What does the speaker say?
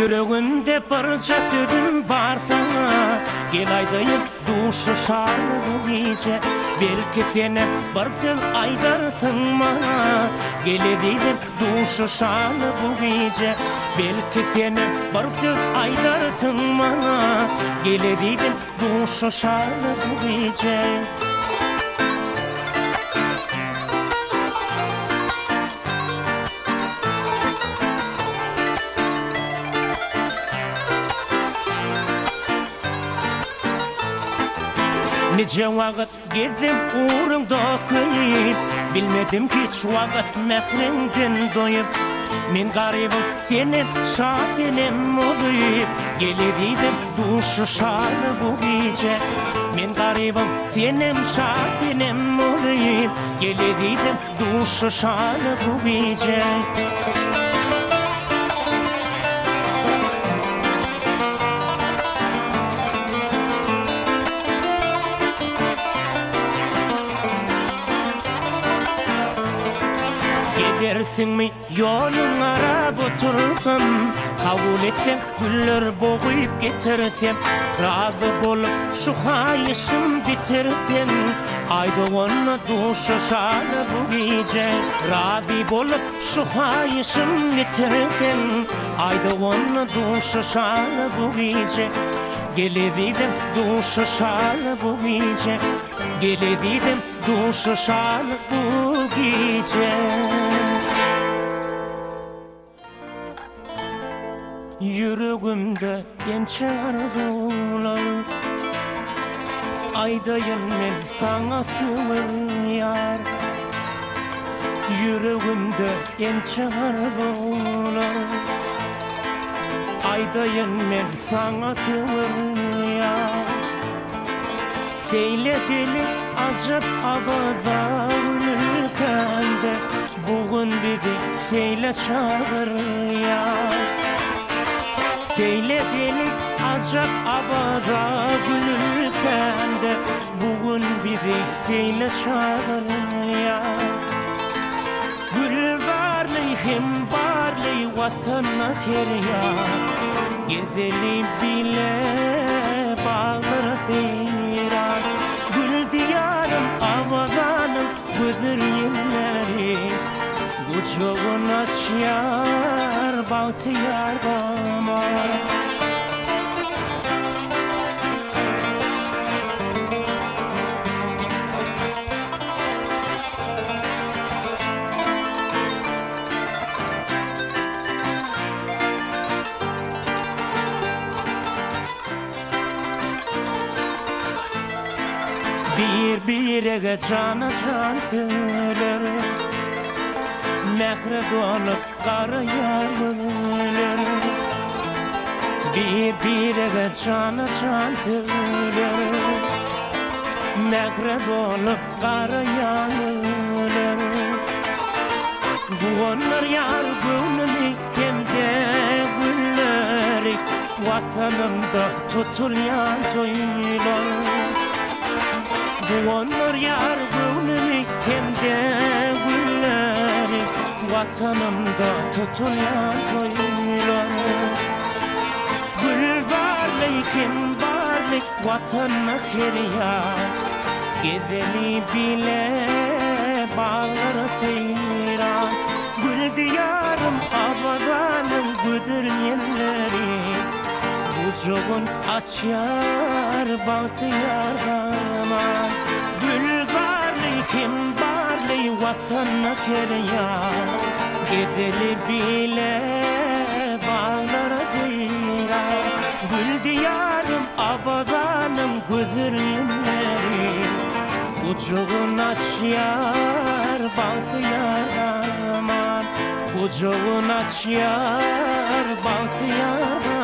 Yüreğimde parça sözüm var sana. Gel aydayım duşu şarlı bu gece. Belki seni bir söz aydarsın bana. Gel edeyim duşu şarlı bu gece. Belki seni bir söz aydarsın bana. Gel edeyim duşu şarlı bu gece. Nice vakit gezdim uğrunda kıyıp, bilmedim hiç vakit mehrinden doyup. Men garibim senin şafinim olayıp, gelirdim duşu şarlı bu gece. Men garibim senin şafinim olayıp, gelirdim duşu şarlı bu gece. Gidersin mi yolun arab otursam, kabul etsem güller boğuyup getirsem, razı bolup şu hayışım bitirsem, haydi onu duşu şarlı bu gece. Razı bolup şu hayışım bitirsem, haydi onu duşu şarlı bu gece. Gelebildim duşu şarlı bu gece. Gelebildim duşu şarlı bu gece. Yüreğimde gençer arzular, aydayım men sana sığır yar. Yüreğimde gençer arzular, aydayım men sana sığır yar. Seyle deli acep avaza ülkende, bugün bizi seyle çağır yar. Seyle deli acep avaza gülürkende, bugün bizi seyle çağır yar. Gül varlığı hem barlığı vatana feryat, gezeli bile bağlara seyran. Gül diyarım avazanım güdür yılları, kucağın açyar bahtiyar bama. Bir cana can söyler, mehre dolup kara yarlar. Bir cana can söyler, mehre dolup kara yarlar. Bu onlar yar gönlümü hem de gülleri, vatanımda tutulyan toylar. Bu onlar yar gönlümü hem de gülleri, vatanımda tutulayan toyları. Gül varlık hem varlık vatanına feryat, gezeli bile bağlara seyran. Gül diyarım avazanım güdür yerleri, kucağın açyar bahtiyar bama. Gül varlığı hem barlığı vatanına feryat, gezeli bile bağlara seyran. Gül diyarım avazanım güzür yerleri, kucağın açyar bahtiyar bama. Kucağın açyar bahtiyar bama.